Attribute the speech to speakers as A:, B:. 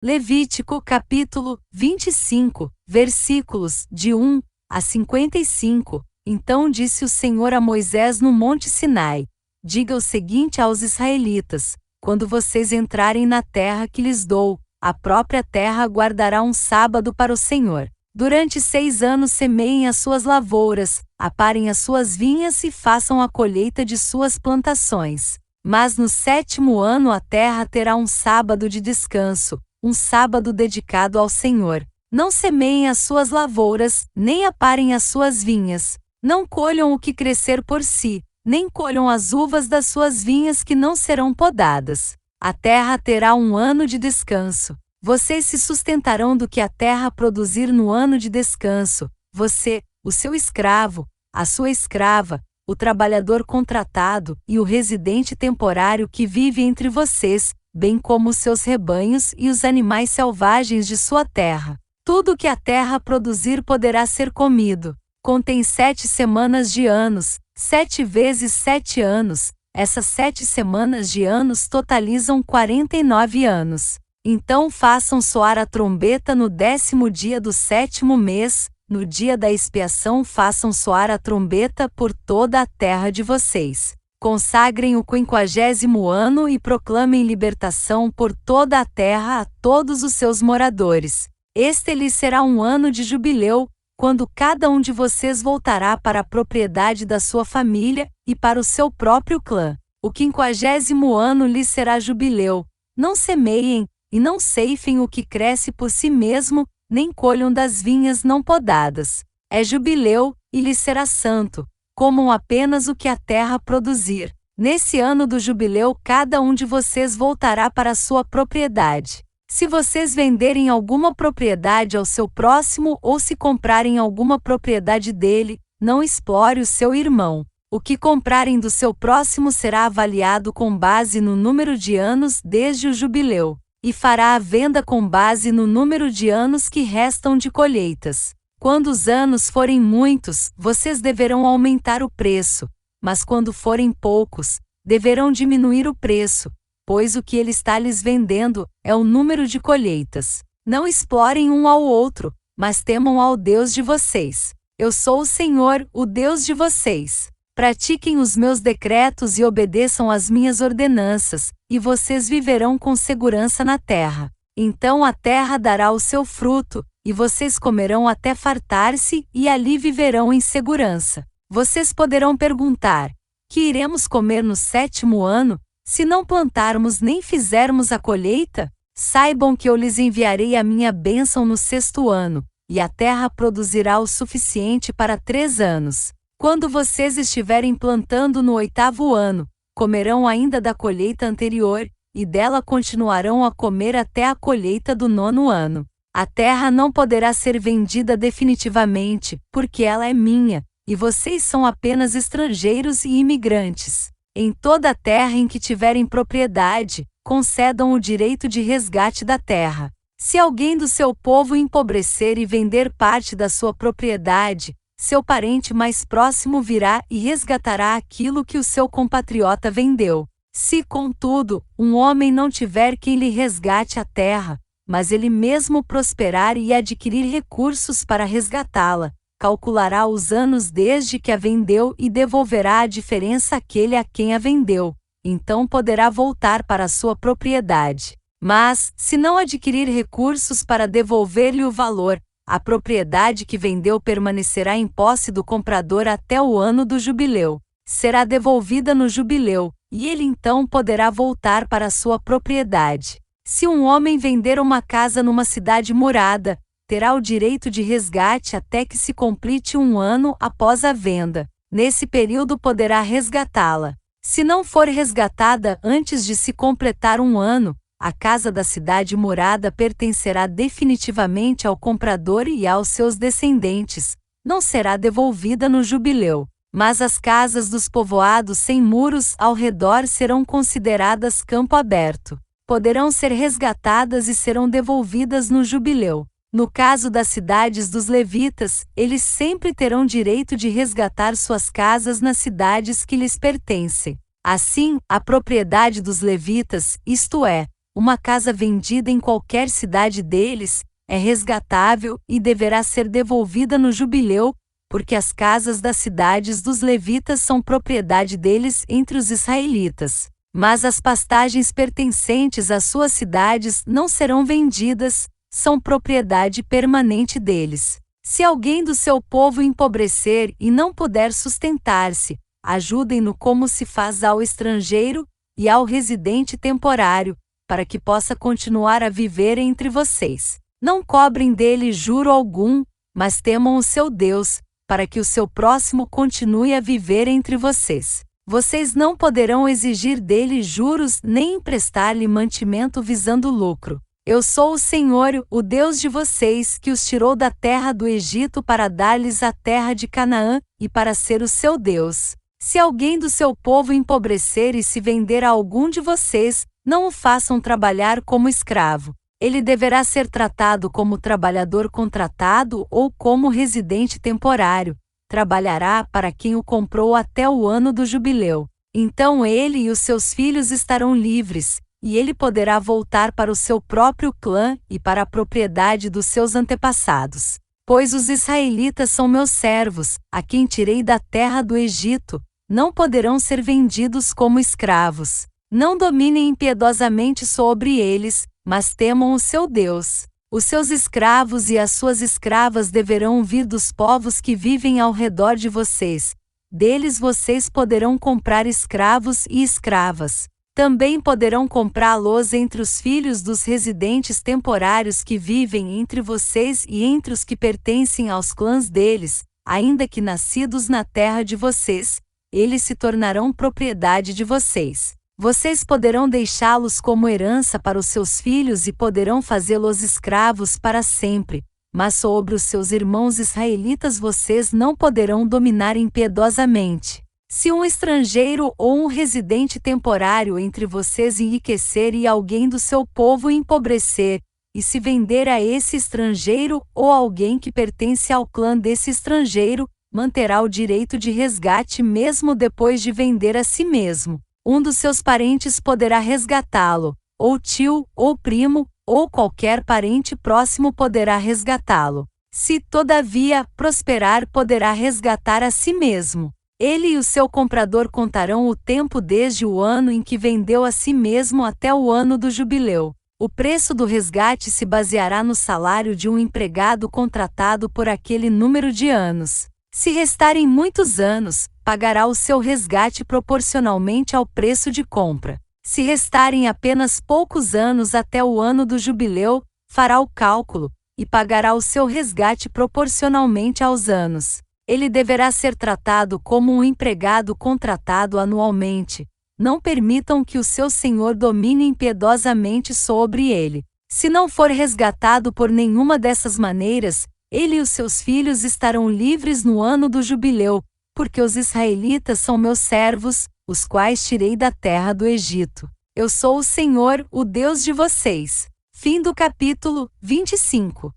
A: Levítico capítulo 25, versículos de 1 a 55. Então disse o Senhor a Moisés no monte Sinai: diga o seguinte aos israelitas: quando vocês entrarem na terra que lhes dou, a própria terra guardará um sábado para o Senhor. Durante 6 anos semeiem as suas lavouras, aparem as suas vinhas e façam a colheita de suas plantações. Mas no 7º ano a terra terá um sábado de descanso, um sábado dedicado ao Senhor. Não semeiem as suas lavouras, nem aparem as suas vinhas. Não colham o que crescer por si, nem colham as uvas das suas vinhas que não serão podadas. A terra terá um ano de descanso. Vocês se sustentarão do que a terra produzir no ano de descanso. Você, o seu escravo, a sua escrava, o trabalhador contratado e o residente temporário que vive entre vocês, bem como os seus rebanhos e os animais selvagens de sua terra. Tudo que a terra produzir poderá ser comido. Contém 7 semanas de anos, 7 vezes 7 anos. Essas 7 semanas de anos totalizam 49 anos. Então façam soar a trombeta no 10º dia do 7º mês, no dia da expiação façam soar a trombeta por toda a terra de vocês. Consagrem o 50º ano e proclamem libertação por toda a terra a todos os seus moradores. Este lhes será um ano de jubileu, quando cada um de vocês voltará para a propriedade da sua família e para o seu próprio clã. O 50º ano lhes será jubileu. Não semeiem e não ceifem o que cresce por si mesmo, nem colham das vinhas não podadas. É jubileu, e lhes será santo. Comam apenas o que a terra produzir. Nesse ano do jubileu cada um de vocês voltará para a sua propriedade. Se vocês venderem alguma propriedade ao seu próximo ou se comprarem alguma propriedade dele, não explore o seu irmão. O que comprarem do seu próximo será avaliado com base no número de anos desde o jubileu, e fará a venda com base no número de anos que restam de colheitas. Quando os anos forem muitos, vocês deverão aumentar o preço, mas quando forem poucos, deverão diminuir o preço, pois o que ele está lhes vendendo é o número de colheitas. Não explorem um ao outro, mas temam ao Deus de vocês. Eu sou o Senhor, o Deus de vocês. Pratiquem os meus decretos e obedeçam às minhas ordenanças, e vocês viverão com segurança na terra. Então a terra dará o seu fruto, e vocês comerão até fartar-se, e ali viverão em segurança. Vocês poderão perguntar: que iremos comer no 7º ano, se não plantarmos nem fizermos a colheita? Saibam que eu lhes enviarei a minha bênção no 6º ano, e a terra produzirá o suficiente para 3 anos. Quando vocês estiverem plantando no 8º ano, comerão ainda da colheita anterior, e dela continuarão a comer até a colheita do 9º ano. A terra não poderá ser vendida definitivamente, porque ela é minha, e vocês são apenas estrangeiros e imigrantes. Em toda a terra em que tiverem propriedade, concedam o direito de resgate da terra. Se alguém do seu povo empobrecer e vender parte da sua propriedade, seu parente mais próximo virá e resgatará aquilo que o seu compatriota vendeu. Se, contudo, um homem não tiver quem lhe resgate a terra, mas ele mesmo prosperar e adquirir recursos para resgatá-la, calculará os anos desde que a vendeu e devolverá a diferença àquele a quem a vendeu. Então poderá voltar para a sua propriedade. Mas, se não adquirir recursos para devolver-lhe o valor, a propriedade que vendeu permanecerá em posse do comprador até o ano do jubileu. Será devolvida no jubileu, e ele então poderá voltar para a sua propriedade. Se um homem vender uma casa numa cidade murada, terá o direito de resgate até que se complete 1 ano após a venda. Nesse período poderá resgatá-la. Se não for resgatada antes de se completar 1 ano, a casa da cidade murada pertencerá definitivamente ao comprador e aos seus descendentes. Não será devolvida no jubileu. Mas as casas dos povoados sem muros ao redor serão consideradas campo aberto. Poderão ser resgatadas e serão devolvidas no jubileu. No caso das cidades dos levitas, eles sempre terão direito de resgatar suas casas nas cidades que lhes pertencem. Assim, a propriedade dos levitas, isto é, uma casa vendida em qualquer cidade deles é resgatável e deverá ser devolvida no jubileu, porque as casas das cidades dos levitas são propriedade deles entre os israelitas. Mas as pastagens pertencentes às suas cidades não serão vendidas, são propriedade permanente deles. Se alguém do seu povo empobrecer e não puder sustentar-se, ajudem-no como se faz ao estrangeiro e ao residente temporário, para que possa continuar a viver entre vocês. Não cobrem dele juro algum, mas temam o seu Deus, para que o seu próximo continue a viver entre vocês. Vocês não poderão exigir dele juros nem emprestar-lhe mantimento visando lucro. Eu sou o Senhor, o Deus de vocês, que os tirou da terra do Egito para dar-lhes a terra de Canaã, e para ser o seu Deus. Se alguém do seu povo empobrecer e se vender a algum de vocês, não o façam trabalhar como escravo. Ele deverá ser tratado como trabalhador contratado ou como residente temporário. Trabalhará para quem o comprou até o ano do jubileu. Então ele e os seus filhos estarão livres, e ele poderá voltar para o seu próprio clã e para a propriedade dos seus antepassados. Pois os israelitas são meus servos, a quem tirei da terra do Egito, não poderão ser vendidos como escravos. Não dominem impiedosamente sobre eles, mas temam o seu Deus. Os seus escravos e as suas escravas deverão vir dos povos que vivem ao redor de vocês. Deles vocês poderão comprar escravos e escravas. Também poderão comprá-los entre os filhos dos residentes temporários que vivem entre vocês e entre os que pertencem aos clãs deles, ainda que nascidos na terra de vocês, eles se tornarão propriedade de vocês. Vocês poderão deixá-los como herança para os seus filhos e poderão fazê-los escravos para sempre, mas sobre os seus irmãos israelitas vocês não poderão dominar impiedosamente. Se um estrangeiro ou um residente temporário entre vocês enriquecer e alguém do seu povo empobrecer, e se vender a esse estrangeiro ou alguém que pertence ao clã desse estrangeiro, manterá o direito de resgate mesmo depois de vender a si mesmo. Um dos seus parentes poderá resgatá-lo, ou tio, ou primo, ou qualquer parente próximo poderá resgatá-lo. Se, todavia, prosperar, poderá resgatar a si mesmo. Ele e o seu comprador contarão o tempo desde o ano em que vendeu a si mesmo até o ano do jubileu. O preço do resgate se baseará no salário de um empregado contratado por aquele número de anos. Se restarem muitos anos, pagará o seu resgate proporcionalmente ao preço de compra. Se restarem apenas poucos anos até o ano do jubileu, fará o cálculo, e pagará o seu resgate proporcionalmente aos anos. Ele deverá ser tratado como um empregado contratado anualmente. Não permitam que o seu senhor domine impiedosamente sobre ele. Se não for resgatado por nenhuma dessas maneiras, ele e os seus filhos estarão livres no ano do jubileu, porque os israelitas são meus servos, os quais tirei da terra do Egito. Eu sou o Senhor, o Deus de vocês. Fim do capítulo 25.